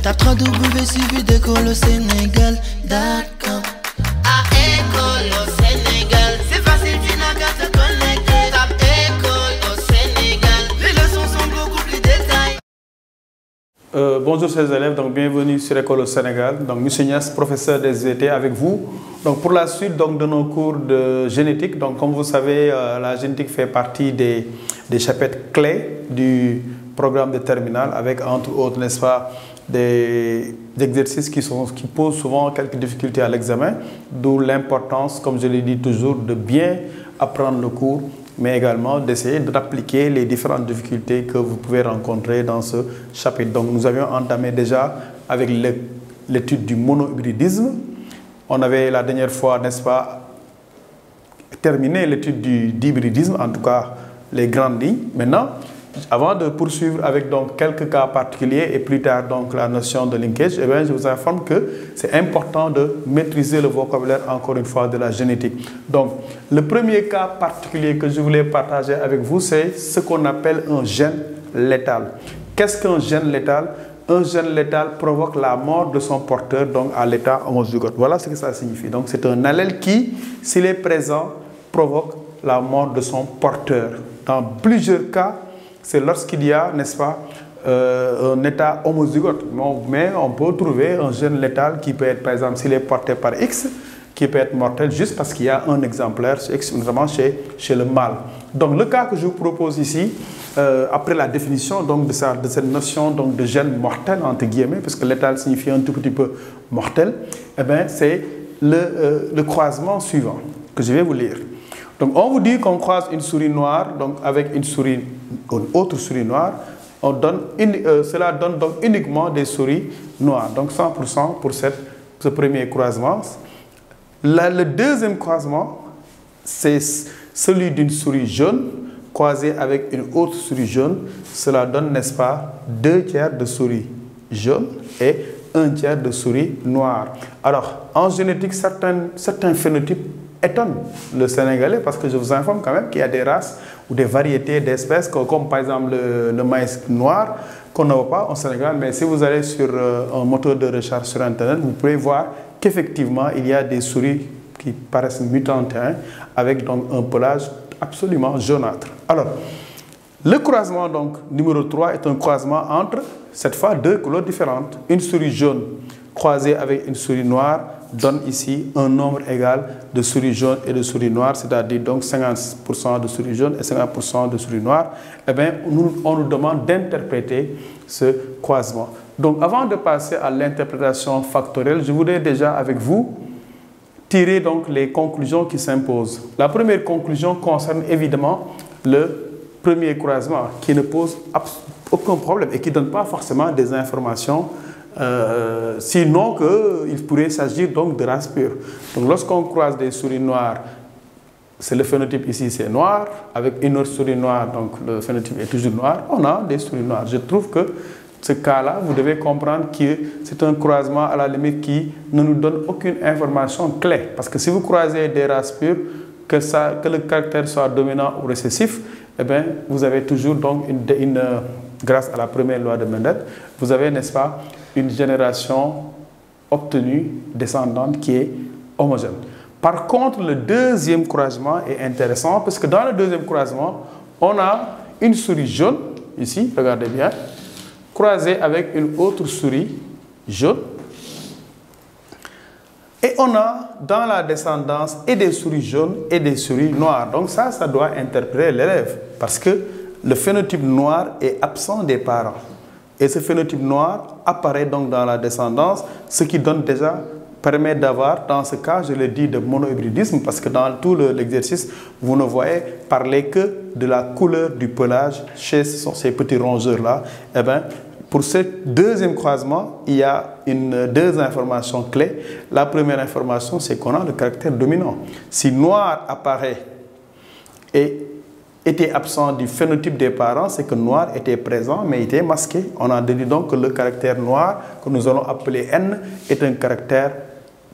Tape www.suividécole-au-sénégal.com. À École au Sénégal, c'est facile, tu n'as qu'à te connecter. Tape École au Sénégal, les leçons sont beaucoup plus détaillées. Bonjour chers élèves, donc bienvenue sur École au Sénégal. Donc M. Niass, professeur des SVT avec vous. Donc pour la suite donc, de nos cours de génétique, donc comme vous savez, la génétique fait partie des chapitres clés du programme de terminale avec entre autres, n'est-ce pas, des exercices qui posent souvent quelques difficultés à l'examen, d'où l'importance, comme je l'ai dit toujours, de bien apprendre le cours, mais également d'essayer d'appliquer les différentes difficultés que vous pouvez rencontrer dans ce chapitre. Donc nous avions entamé déjà avec l'étude du monohybridisme. On avait la dernière fois, n'est-ce pas, terminé l'étude du dihybridisme, en tout cas les grandes lignes. Maintenant, avant de poursuivre avec donc quelques cas particuliers et plus tard donc la notion de linkage, eh bien, je vous informe que c'est important de maîtriser le vocabulaire encore une fois de la génétique. Donc le premier cas particulier que je voulais partager avec vous, c'est ce qu'on appelle un gène létal. Qu'est-ce qu'un gène létal? Un gène létal provoque la mort de son porteur donc à l'état homozygote. Voilà ce que ça signifie. Donc c'est un allèle qui, s'il est présent, provoque la mort de son porteur. Dans plusieurs cas, c'est lorsqu'il y a, n'est-ce pas, un état homozygote. Mais on peut trouver un gène létal qui peut être, par exemple, s'il est porté par X, qui peut être mortel juste parce qu'il y a un exemplaire chez X, notamment chez le mâle. Donc le cas que je vous propose ici, après la définition donc, de cette notion donc, de gène mortel, entre guillemets, parce que létal signifie un tout petit peu mortel, eh c'est le croisement suivant que je vais vous lire. Donc on vous dit qu'on croise une souris noire donc, avec une autre souris noire, cela donne donc uniquement des souris noires, donc 100% pour ce premier croisement. Le deuxième croisement, c'est celui d'une souris jaune croisée avec une autre souris jaune. Cela donne, n'est-ce pas, 2 tiers de souris jaunes et 1 tiers de souris noires. Alors, en génétique, certains phénotypes étonnent le Sénégalais parce que je vous informe quand même qu'il y a des races ou des variétés d'espèces comme par exemple le maïs noir qu'on n'a pas au Sénégal, mais si vous allez sur un moteur de recherche sur Internet, vous pouvez voir qu'effectivement il y a des souris qui paraissent mutantes avec donc un pelage absolument jaunâtre. Alors, le croisement donc numéro 3 est un croisement entre cette fois 2 couleurs différentes. Une souris jaune croisée avec une souris noire donne ici un nombre égal de souris jaunes et de souris noires, c'est-à-dire donc 50% de souris jaunes et 50% de souris noires. Eh bien, on nous demande d'interpréter ce croisement. Donc, avant de passer à l'interprétation factorielle, je voudrais déjà avec vous tirer donc les conclusions qui s'imposent. La première conclusion concerne évidemment le premier croisement qui ne pose aucun problème et qui ne donne pas forcément des informations sinon qu'il pourrait s'agir donc de race pure. Donc lorsqu'on croise des souris noires, c'est le phénotype ici c'est noir, avec une autre souris noire, donc le phénotype est toujours noir, on a des souris noires. Je trouve que ce cas-là, vous devez comprendre que c'est un croisement à la limite qui ne nous donne aucune information clé. Parce que si vous croisez des races pures, que le caractère soit dominant ou récessif, eh bien, vous avez toujours donc grâce à la première loi de Mendel, vous avez, n'est-ce pas, une génération obtenue, descendante, qui est homogène. Par contre, le deuxième croisement est intéressant parce que dans le deuxième croisement, on a une souris jaune, ici, regardez bien, croisée avec une autre souris jaune. Et on a dans la descendance et des souris jaunes et des souris noires. Donc ça doit interpeller l'élève parce que le phénotype noir est absent des parents. Et ce phénotype noir apparaît donc dans la descendance, ce qui permet d'avoir, dans ce cas, je l'ai dit, de monohybridisme, parce que dans tout l'exercice, vous ne voyez parler que de la couleur du pelage chez ces petits rongeurs-là. Eh bien, pour ce deuxième croisement, il y a deux informations clés. La première information, c'est qu'on a le caractère dominant. Si noir apparaît et était absent du phénotype des parents, c'est que noir était présent mais était masqué. On a déduit donc que le caractère noir, que nous allons appeler N, est un caractère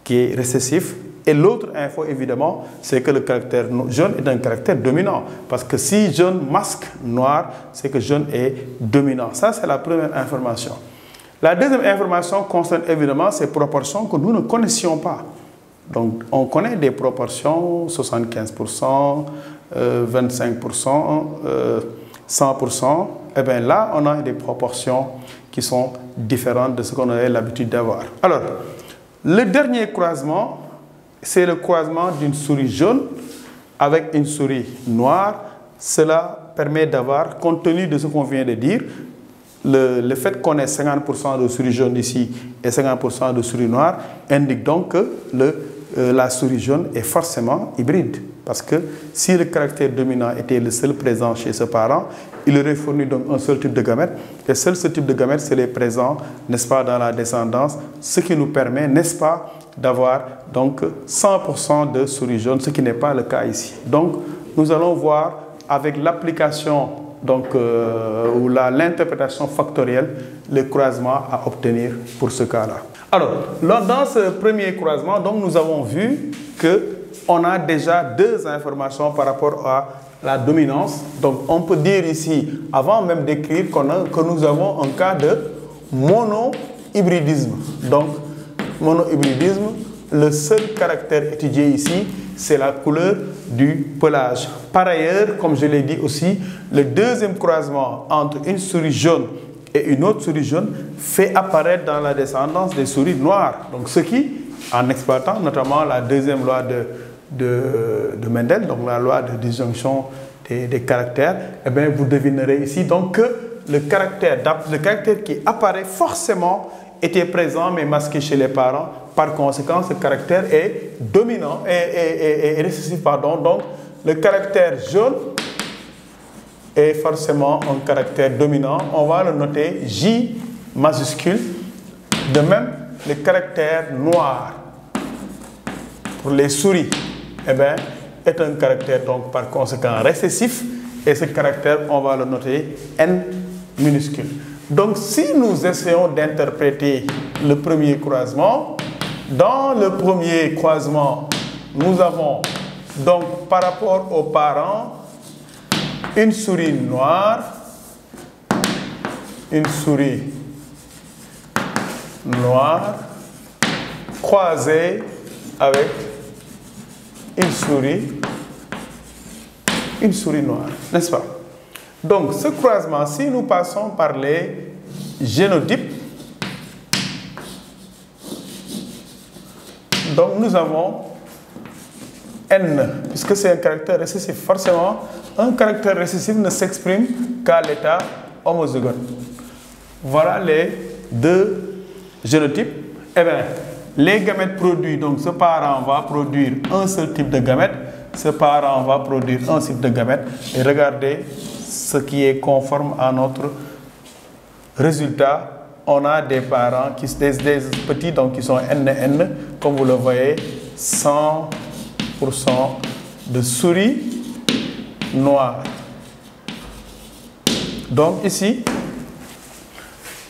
qui est récessif. Et l'autre info, évidemment, c'est que le caractère jaune est un caractère dominant. Parce que si jaune masque noir, c'est que jaune est dominant. Ça, c'est la première information. La deuxième information concerne évidemment ces proportions que nous ne connaissions pas. Donc, on connaît des proportions 75%, 25%, 100%. Et bien là, on a des proportions qui sont différentes de ce qu'on avait l'habitude d'avoir. Alors, le dernier croisement, c'est le croisement d'une souris jaune avec une souris noire. Cela permet d'avoir, compte tenu de ce qu'on vient de dire, le fait qu'on ait 50% de souris jaune ici et 50% de souris noire indique donc que la souris jaune est forcément hybride. Parce que si le caractère dominant était le seul présent chez ce parent, il aurait fourni donc un seul type de gamète. Et seul ce type de gamète, c'est les présents, n'est-ce pas, dans la descendance, ce qui nous permet, n'est-ce pas, d'avoir donc 100% de souris jaune, ce qui n'est pas le cas ici. Donc, nous allons voir avec l'application ou l'interprétation factorielle, le croisement à obtenir pour ce cas-là. Alors, dans ce premier croisement, donc, nous avons vu qu'on a déjà deux informations par rapport à la dominance. Donc, on peut dire ici, avant même d'écrire, que nous avons un cas de monohybridisme. Donc, monohybridisme, le seul caractère étudié ici, c'est la couleur du pelage. Par ailleurs, comme je l'ai dit aussi, le deuxième croisement entre une souris jaune et une autre souris jaune fait apparaître dans la descendance des souris noires. Donc, ce qui, en exploitant notamment la deuxième loi de Mendel, donc la loi de disjonction des caractères, eh bien, vous devinerez ici donc que le caractère qui apparaît forcément était présent mais masqué chez les parents. Par conséquent, ce caractère est dominant et récessif. Pardon. Donc, le caractère jaune est forcément un caractère dominant. On va le noter J majuscule. De même, le caractère noir pour les souris, eh bien, est un caractère donc par conséquent récessif. Et ce caractère, on va le noter N minuscule. Donc, si nous essayons d'interpréter le premier croisement, dans le premier croisement, nous avons donc par rapport aux parents une souris noire, croisée avec une souris noire, n'est-ce pas? Donc, ce croisement, si nous passons par les génotypes, donc nous avons N, puisque c'est un caractère récessif. Forcément, un caractère récessif ne s'exprime qu'à l'état homozygote. Voilà les deux génotypes. Eh bien, les gamètes produits, donc ce parent va produire un seul type de gamète, ce parent va produire un type de gamète, et regardez ce qui est conforme à notre résultat. On a des parents, des petits donc, qui sont NN, comme vous le voyez, 100% de souris noires. Donc ici,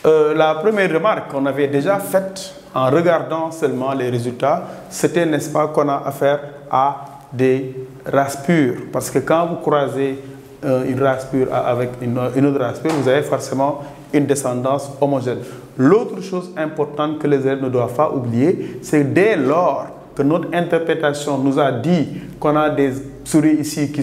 la première remarque qu'on avait déjà faite en regardant seulement les résultats, c'était, n'est-ce pas, qu'on a affaire à des races pures. Parce que quand vous croisez une race pure avec une autre race pure, vous avez forcément une descendance homogène. L'autre chose importante que les élèves ne doivent pas oublier, c'est dès lors que notre interprétation nous a dit qu'on a des souris ici qui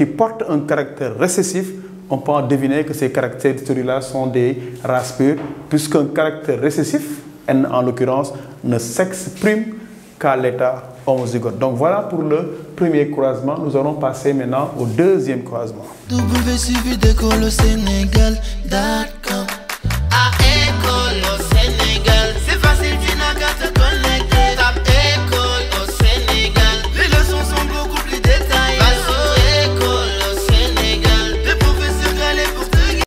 portent un caractère récessif, on peut en deviner que ces caractères de souris-là sont des races pures, puisqu'un caractère récessif, N en l'occurrence, ne s'exprime qu'à l'état homozygote. Donc voilà pour le premier croisement. Nous allons passer maintenant au deuxième croisement. www.Sénégal.com